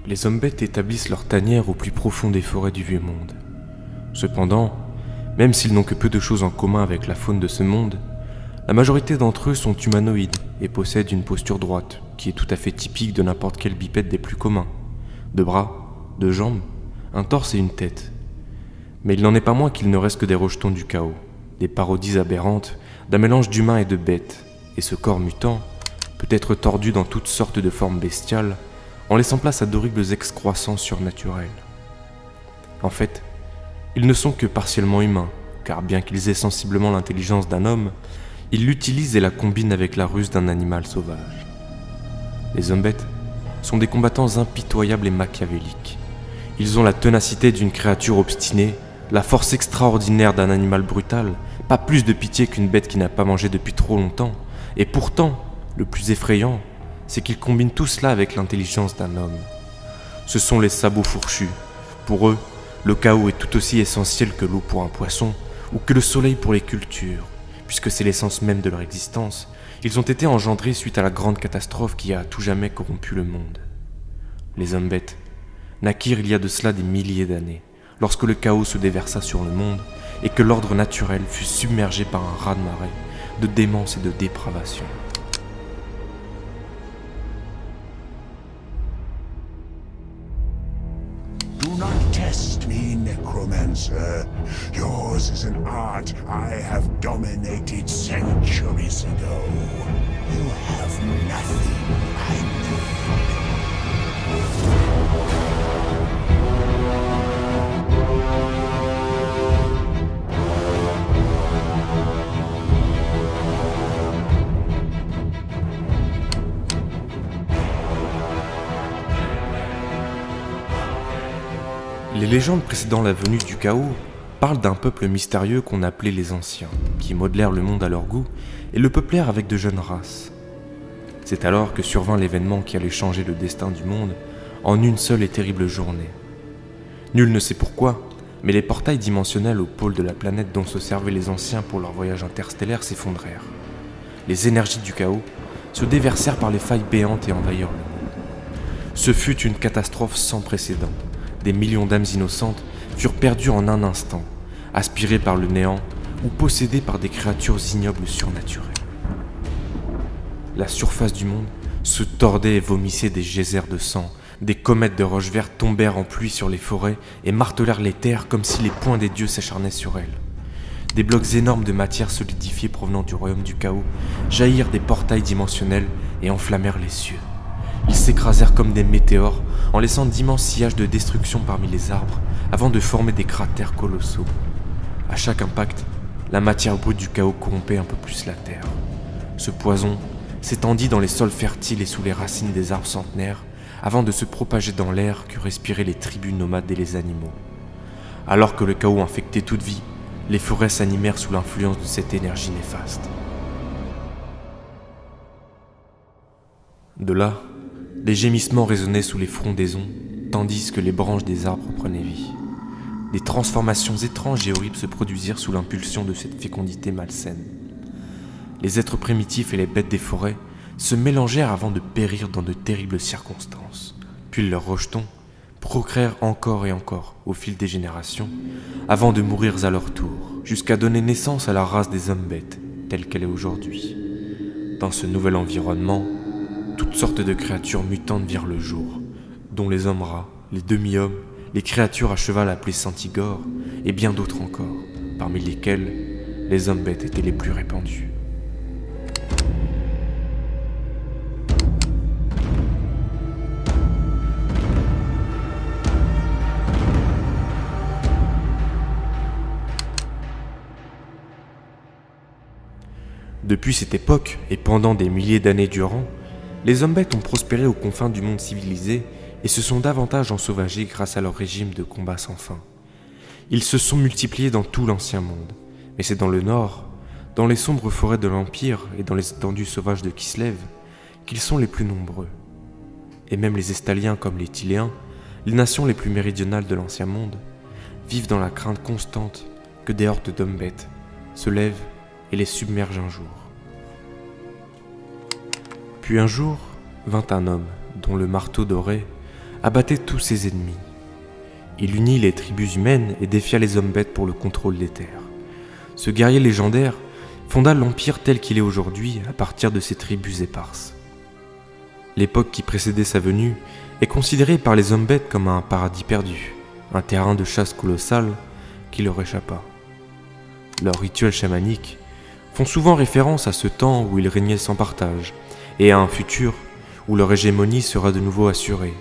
Les hommes bêtes établissent leur tanière au plus profond des forêts du vieux monde. Cependant, même s'ils n'ont que peu de choses en commun avec la faune de ce monde, la majorité d'entre eux sont humanoïdes et possèdent une posture droite, qui est tout à fait typique de n'importe quel bipède des plus communs. 2 bras, 2 jambes, un torse et une tête. Mais il n'en est pas moins qu'il ne reste que des rejetons du chaos, des parodies aberrantes d'un mélange d'humains et de bêtes, et ce corps mutant peut être tordu dans toutes sortes de formes bestiales, en laissant place à d'horribles excroissances surnaturelles. En fait, ils ne sont que partiellement humains, car bien qu'ils aient sensiblement l'intelligence d'un homme, ils l'utilisent et la combinent avec la ruse d'un animal sauvage. Les hommes bêtes sont des combattants impitoyables et machiavéliques. Ils ont la ténacité d'une créature obstinée, la force extraordinaire d'un animal brutal, pas plus de pitié qu'une bête qui n'a pas mangé depuis trop longtemps, et pourtant, le plus effrayant, c'est qu'ils combinent tout cela avec l'intelligence d'un homme. Ce sont les sabots fourchus. Pour eux, le chaos est tout aussi essentiel que l'eau pour un poisson, ou que le soleil pour les cultures, puisque c'est l'essence même de leur existence. Ils ont été engendrés suite à la grande catastrophe qui a à tout jamais corrompu le monde. Les hommes bêtes naquirent il y a de cela des milliers d'années, lorsque le chaos se déversa sur le monde et que l'ordre naturel fut submergé par un raz-de-marée de démence et de dépravation. Do not test me, necromancer. Yours is an art I have dominated centuries ago. You have nothing I need. Les légendes précédant la venue du chaos parlent d'un peuple mystérieux qu'on appelait les Anciens, qui modelèrent le monde à leur goût et le peuplèrent avec de jeunes races. C'est alors que survint l'événement qui allait changer le destin du monde en une seule et terrible journée. Nul ne sait pourquoi, mais les portails dimensionnels au pôle de la planète dont se servaient les Anciens pour leur voyage interstellaire s'effondrèrent. Les énergies du chaos se déversèrent par les failles béantes et envahirent le monde. Ce fut une catastrophe sans précédent. Des millions d'âmes innocentes furent perdues en un instant, aspirées par le néant ou possédées par des créatures ignobles surnaturelles. La surface du monde se tordait et vomissait des geysers de sang, des comètes de roches vertes tombèrent en pluie sur les forêts et martelèrent les terres comme si les poings des dieux s'acharnaient sur elles. Des blocs énormes de matière solidifiée provenant du royaume du chaos jaillirent des portails dimensionnels et enflammèrent les cieux. Ils s'écrasèrent comme des météores en laissant d'immenses sillages de destruction parmi les arbres avant de former des cratères colossaux. À chaque impact, la matière brute du chaos corrompait un peu plus la terre. Ce poison s'étendit dans les sols fertiles et sous les racines des arbres centenaires avant de se propager dans l'air que respiraient les tribus nomades et les animaux. Alors que le chaos infectait toute vie, les forêts s'animèrent sous l'influence de cette énergie néfaste. De là, des gémissements résonnaient sous les frondaisons, tandis que les branches des arbres prenaient vie. Des transformations étranges et horribles se produisirent sous l'impulsion de cette fécondité malsaine. Les êtres primitifs et les bêtes des forêts se mélangèrent avant de périr dans de terribles circonstances. Puis leurs rejetons procréèrent encore et encore au fil des générations, avant de mourir à leur tour, jusqu'à donner naissance à la race des hommes bêtes, telle qu'elle est aujourd'hui. Dans ce nouvel environnement, toutes sortes de créatures mutantes virent le jour, dont les hommes rats, les demi-hommes, les créatures à cheval appelées centigores, et bien d'autres encore, parmi lesquelles les hommes bêtes étaient les plus répandus. Depuis cette époque, et pendant des milliers d'années durant, les hommes bêtes ont prospéré aux confins du monde civilisé et se sont davantage ensauvagés grâce à leur régime de combat sans fin. Ils se sont multipliés dans tout l'ancien monde, mais c'est dans le nord, dans les sombres forêts de l'Empire et dans les étendues sauvages de Kislev, qu'ils sont les plus nombreux. Et même les Estaliens comme les Tiléens, les nations les plus méridionales de l'ancien monde, vivent dans la crainte constante que des hordes d'hommes bêtes se lèvent et les submergent un jour. Puis un jour, vint un homme dont le marteau doré abattait tous ses ennemis. Il unit les tribus humaines et défia les hommes bêtes pour le contrôle des terres. Ce guerrier légendaire fonda l'empire tel qu'il est aujourd'hui à partir de ces tribus éparses. L'époque qui précédait sa venue est considérée par les hommes bêtes comme un paradis perdu, un terrain de chasse colossal qui leur échappa. Leurs rituels chamaniques font souvent référence à ce temps où ils régnaient sans partage et à un futur où leur hégémonie sera de nouveau assurée.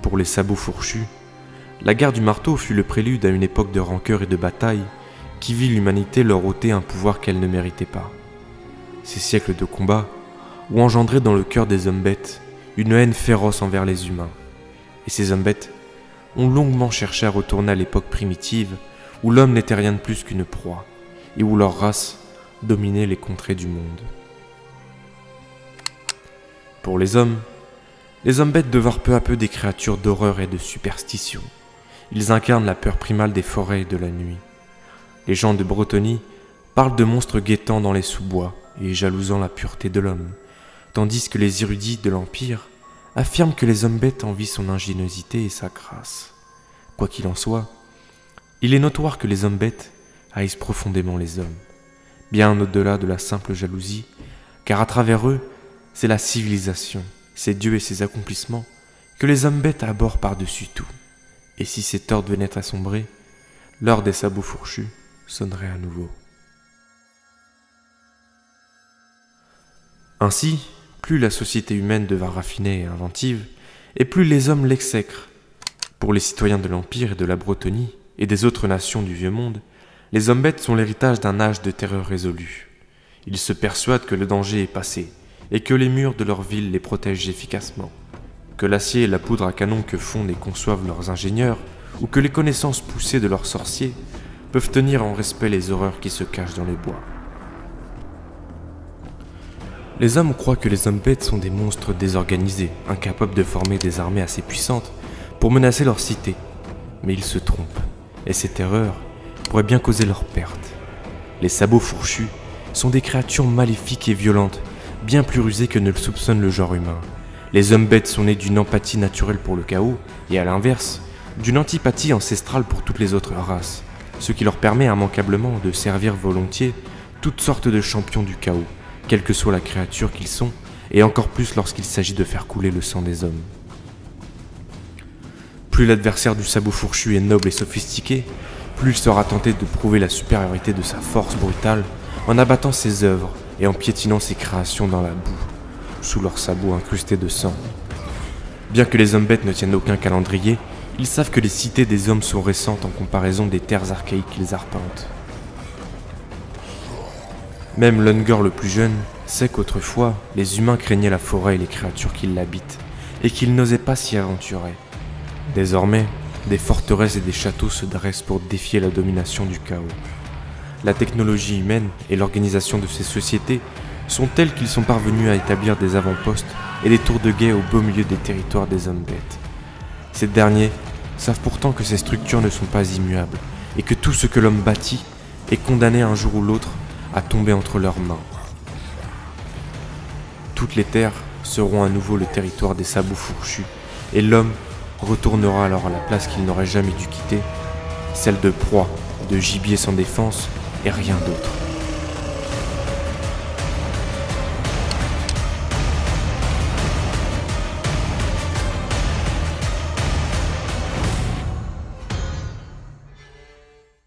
Pour les sabots fourchus, la guerre du marteau fut le prélude à une époque de rancœur et de bataille qui vit l'humanité leur ôter un pouvoir qu'elle ne méritait pas. Ces siècles de combat ont engendré dans le cœur des hommes bêtes une haine féroce envers les humains. Et ces hommes bêtes ont longuement cherché à retourner à l'époque primitive où l'homme n'était rien de plus qu'une proie et où leur race dominait les contrées du monde. Pour les hommes bêtes devinrent peu à peu des créatures d'horreur et de superstition. Ils incarnent la peur primale des forêts et de la nuit. Les gens de Bretonnie parlent de monstres guettant dans les sous-bois et jalousant la pureté de l'homme, tandis que les érudits de l'Empire affirment que les hommes bêtes envient son ingéniosité et sa grâce. Quoi qu'il en soit, il est notoire que les hommes bêtes haïssent profondément les hommes, bien au-delà de la simple jalousie, car à travers eux, c'est la civilisation, ses dieux et ses accomplissements que les hommes bêtes abhorrent par-dessus tout. Et si cet ordre venait à sombrer, l'heure des sabots fourchus sonnerait à nouveau. Ainsi, plus la société humaine devint raffinée et inventive, et plus les hommes l'exècrent. Pour les citoyens de l'Empire et de la Bretonnie, et des autres nations du Vieux Monde, les hommes bêtes sont l'héritage d'un âge de terreur résolu. Ils se persuadent que le danger est passé, et que les murs de leur ville les protègent efficacement, que l'acier et la poudre à canon que fondent et conçoivent leurs ingénieurs, ou que les connaissances poussées de leurs sorciers, peuvent tenir en respect les horreurs qui se cachent dans les bois. Les hommes croient que les hommes bêtes sont des monstres désorganisés, incapables de former des armées assez puissantes pour menacer leur cité. Mais ils se trompent, et cette erreur pourrait bien causer leur perte. Les sabots fourchus sont des créatures maléfiques et violentes, bien plus rusées que ne le soupçonne le genre humain. Les hommes bêtes sont nés d'une empathie naturelle pour le chaos, et à l'inverse, d'une antipathie ancestrale pour toutes les autres races, ce qui leur permet immanquablement de servir volontiers toutes sortes de champions du chaos, quelle que soit la créature qu'ils sont, et encore plus lorsqu'il s'agit de faire couler le sang des hommes. Plus l'adversaire du sabot fourchu est noble et sophistiqué, plus il sera tenté de prouver la supériorité de sa force brutale en abattant ses œuvres et en piétinant ses créations dans la boue, sous leurs sabots incrustés de sang. Bien que les hommes bêtes ne tiennent aucun calendrier, ils savent que les cités des hommes sont récentes en comparaison des terres archaïques qu'ils arpentent. Même l'Ungor le plus jeune sait qu'autrefois, les humains craignaient la forêt et les créatures qui l'habitent, et qu'ils n'osaient pas s'y aventurer. Désormais, des forteresses et des châteaux se dressent pour défier la domination du chaos. La technologie humaine et l'organisation de ces sociétés sont telles qu'ils sont parvenus à établir des avant-postes et des tours de guet au beau milieu des territoires des hommes bêtes. Ces derniers savent pourtant que ces structures ne sont pas immuables et que tout ce que l'homme bâtit est condamné un jour ou l'autre à tomber entre leurs mains. Toutes les terres seront à nouveau le territoire des sabots fourchus et l'homme retournera alors à la place qu'il n'aurait jamais dû quitter, celle de proie, de gibier sans défense et rien d'autre.